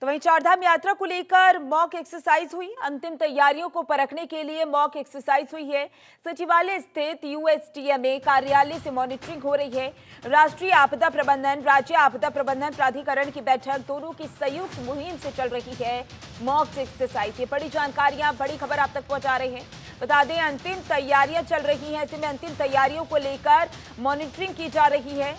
तो वहीं चारधाम यात्रा को लेकर मॉक एक्सरसाइज हुई। अंतिम तैयारियों को परखने के लिए मॉक एक्सरसाइज हुई है। सचिवालय स्थित यूएसटीएमए कार्यालय से मॉनिटरिंग हो रही है। राष्ट्रीय आपदा प्रबंधन, राज्य आपदा प्रबंधन प्राधिकरण की बैठक दोनों की संयुक्त मुहिम से चल रही है मॉक एक्सरसाइज। ये बड़ी जानकारियां, बड़ी खबर आप तक पहुंचा रहे हैं। बता दें, अंतिम तैयारियां चल रही हैं। ऐसे में अंतिम तैयारियों को लेकर मॉनिटरिंग की जा रही है।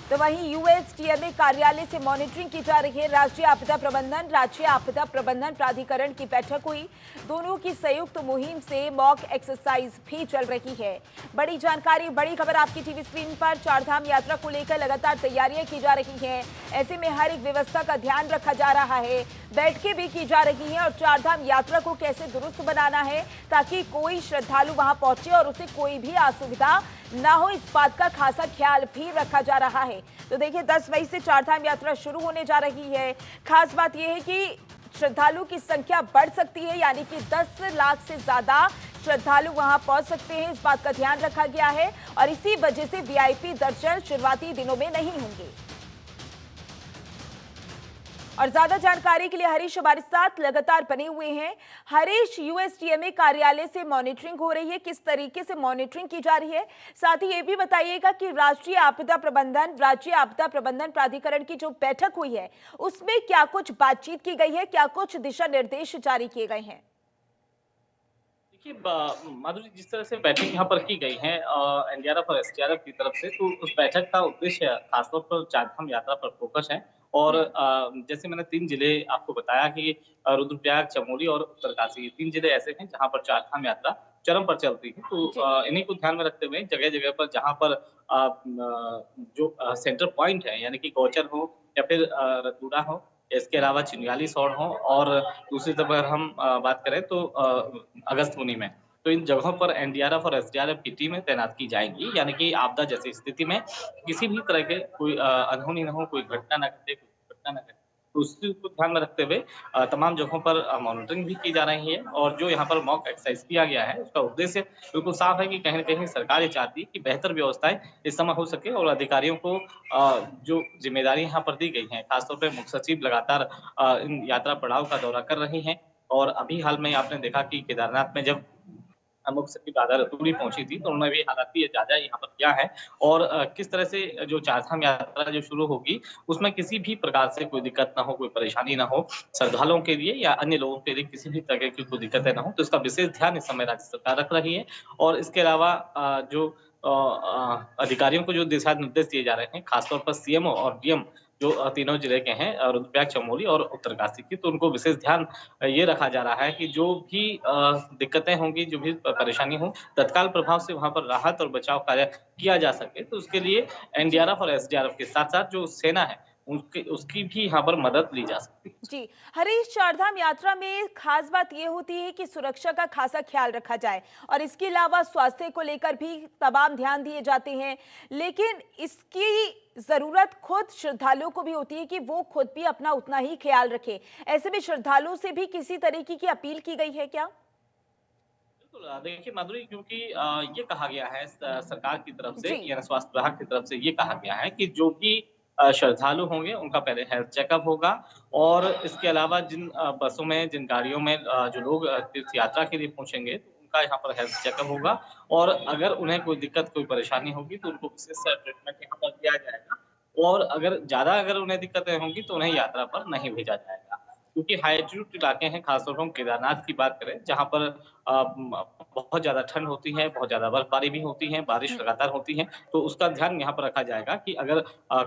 तो वहीं यूएसटीएमए कार्यालय से मॉनिटरिंग की जा रही है। राष्ट्रीय आपदा प्रबंधन, राज्य आपदा प्रबंधन प्राधिकरण की बैठक हुई। दोनों की संयुक्त मुहिम से मॉक एक्सरसाइज भी चल रही है। बड़ी जानकारी, बड़ी खबर आपकी टीवी स्क्रीन पर। चारधाम यात्रा को लेकर लगातार तैयारियां की जा रही हैं। ऐसे में हर एक व्यवस्था का ध्यान रखा जा रहा है। बैठकें भी की जा रही हैं और चारधाम यात्रा को कैसे दुरुस्त बनाना है ताकि कोई श्रद्धालु वहां पहुंचे और उसे कोई भी असुविधा ना हो, इस बात का खासा ख्याल भी रखा जा रहा है। तो देखिए, 10 मई से चारधाम यात्रा शुरू होने जा रही है। खास बात यह है कि श्रद्धालु की संख्या बढ़ सकती है, यानी कि 10 लाख से ज्यादा श्रद्धालु वहां पहुंच सकते हैं। इस बात का ध्यान रखा गया है और इसी वजह से वीआईपी दर्शन शुरुआती दिनों में नहीं होंगे। और ज्यादा जानकारी के लिए हरीश हमारे साथ लगातार बने हुए हैं। हरीश, यूएसटीएमए कार्यालय से मॉनिटरिंग हो रही है, किस तरीके से मॉनिटरिंग की जा रही है? साथ ही ये भी बताइएगा कि राष्ट्रीय आपदा प्रबंधन, राज्य आपदा प्रबंधन प्राधिकरण की जो बैठक हुई है उसमें क्या कुछ बातचीत की गई है, क्या कुछ दिशा निर्देश जारी किए गए हैं? देखिए, माधुरी, जिस तरह से बैठक यहाँ पर की गई है एनडीआरएफ और एसडीआरएफ की तरफ से, तो उस बैठक का उद्देश्य खासतौर पर चारधाम यात्रा पर फोकस है। और जैसे मैंने 3 जिले आपको बताया कि रुद्रप्रयाग, चमोली और उत्तरकाशी, ये 3 जिले ऐसे हैं जहाँ पर चारधाम यात्रा चरम पर चलती है। तो जी। इन्हीं को ध्यान में रखते हुए जगह-जगह पर जहाँ पर जो सेंटर पॉइंट है, यानी कि गौचर हो या फिर रतूड़ा हो, इसके अलावा चिन्याली सौड़ हो, और दूसरी तरफ अगर हम बात करें तो अगस्त्यमुनि में। तो इन जगहों पर एनडीआरएफ और एसडीआरएफ की टीमें तैनात की जाएँगी, यानी कि आपदा जैसी स्थिति में किसी भी तरह के कोई अनहोनी ना हो, कोई घटना ना घटे, कोई दुर्घटना ना घटे। तो उस चीज़ को ध्यान में रखते हुए तमाम जगहों पर मॉनिटरिंग भी की जा रही है। और जो यहाँ पर मॉक एक्सरसाइज किया गया है, उसका उद्देश्य बिल्कुल साफ है कि कहीं न कहीं सरकार ये चाहती है कि बेहतर व्यवस्थाएँ इस समय हो सके और अधिकारियों को जो ज़िम्मेदारी यहाँ पर दी गई हैं, खासतौर पे मुख्य सचिव लगातार इन यात्रा पड़ाव का दौरा कर रही हैं। और अभी हाल में आपने देखा कि केदारनाथ में जब मुख्य सचिव राधा रतूड़ी पहुंची थी, तो उन्होंने भी हालाती जायजा यहाँ पर किया है। और किस तरह से जो चारधाम यात्रा जो शुरू होगी, उसमें किसी भी प्रकार से कोई दिक्कत ना हो, कोई परेशानी ना हो, श्रद्धालुओं के लिए या अन्य लोगों के लिए किसी भी तरह की कोई दिक्कतें ना हो, तो इसका विशेष ध्यान इस समय राज्य सरकार रख रही है। और इसके अलावा जो अधिकारियों को जो दिशा निर्देश दिए जा रहे हैं, खासतौर पर सीएमओ और डीएम, जो तीनों जिले के हैं, रुद्रप्रयाग, चमोली और उत्तरकाशी की, तो उनको विशेष ध्यान ये रखा जा रहा है कि जो भी दिक्कतें होंगी, जो भी परेशानी हो, तत्काल प्रभाव से वहाँ पर राहत और बचाव कार्य किया जा सके। तो उसके लिए जी। एनडीआरएफ और एसडीआरएफ के साथ-साथ जो सेना है, उनकी उसकी भी यहाँ पर मदद ली जा सकती है। जी, हरीश, चारधाम यात्रा में खास बात ये होती है कि सुरक्षा का खासा ख्याल रखा जाए और इसके अलावा स्वास्थ्य को लेकर भी तमाम ध्यान दिए जाते हैं। लेकिन इसकी जरूरत खुद श्रद्धालुओं को भी होती है कि वो खुद भी अपना उतना ही ख्याल रखें। ऐसे में श्रद्धालुओं से भी किसी तरीके की अपील की गई है क्या? बिल्कुल, देखिए माधुरी, क्योंकि ये कहा गया है सरकार की तरफ से, जी। या स्वास्थ्य विभाग की तरफ से ये कहा गया है कि जो भी श्रद्धालु होंगे उनका पहले हेल्थ चेकअप होगा। और इसके अलावा जिन बसों में, जिन गाड़ियों में जो लोग तीर्थ यात्रा के लिए पहुँचेंगे, तो उनका यहाँ पर हेल्थ चेकअप होगा। और अगर उन्हें कोई दिक्कत, कोई परेशानी होगी, तो उनको विशेष ट्रीटमेंट यहाँ पर दिया जाएगा। और अगर उन्हें दिक्कतें होंगी, तो उन्हें यात्रा पर नहीं भेजा जाएगा। क्योंकि हाई एल्टीट्यूड इलाके हैं, खासतौर पर हम केदारनाथ की बात करें, जहाँ पर बहुत ज़्यादा ठंड होती है, बहुत ज़्यादा बर्फबारी भी होती है, बारिश हम्म। लगातार होती है। तो उसका ध्यान यहाँ पर रखा जाएगा कि अगर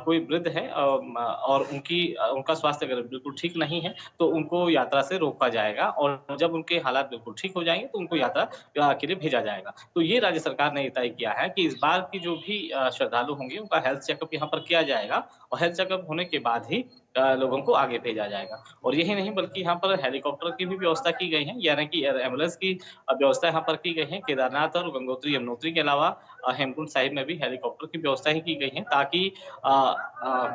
कोई वृद्ध है और उनका स्वास्थ्य अगर बिल्कुल ठीक नहीं है, तो उनको यात्रा से रोका जाएगा। और जब उनके हालात बिल्कुल ठीक हो जाएँगे, तो उनको यात्रा के लिए भेजा जाएगा। तो ये राज्य सरकार ने तय किया है कि इस बार की जो भी श्रद्धालु होंगे, उनका हेल्थ चेकअप यहाँ पर किया जाएगा। और हेल्थ चेकअप होने के बाद ही लोगों को आगे भेजा जाएगा। और यही नहीं, बल्कि यहाँ पर हेलीकॉप्टर की भी व्यवस्था की गई है, यानी कि एयर एम्बुलेंस की व्यवस्था यहाँ पर की गई है। केदारनाथ और गंगोत्री, यमुनोत्री के अलावा हेमकुंड साहिब में भी हेलीकॉप्टर की व्यवस्था ही की गई है, ताकि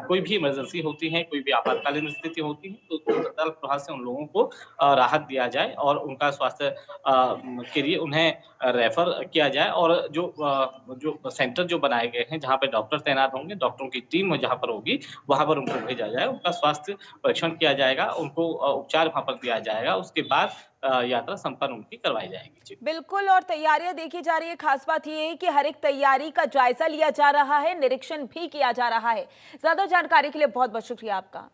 कोई भी इमरजेंसी होती है, कोई भी आपातकालीन स्थिति होती है, तो तत्काल प्रभाव से उन लोगों को राहत दिया जाए और उनका स्वास्थ्य के लिए उन्हें रेफर किया जाए। और जो सेंटर जो बनाए गए हैं, जहाँ पे डॉक्टर तैनात होंगे, डॉक्टरों की टीम जहाँ पर होगी, वहाँ पर उनको भेजा जाए, उनका स्वास्थ्य परीक्षण किया जाएगा, उनको उपचार वहाँ पर दिया जाएगा, उसके बाद यात्रा संपन्न उनकी करवाई जाएगी। जी। बिल्कुल, और तैयारियां देखी जा रही है। खास बात यह है कि हर एक तैयारी का जायजा लिया जा रहा है, निरीक्षण भी किया जा रहा है। ज्यादा जानकारी के लिए बहुत बहुत शुक्रिया आपका।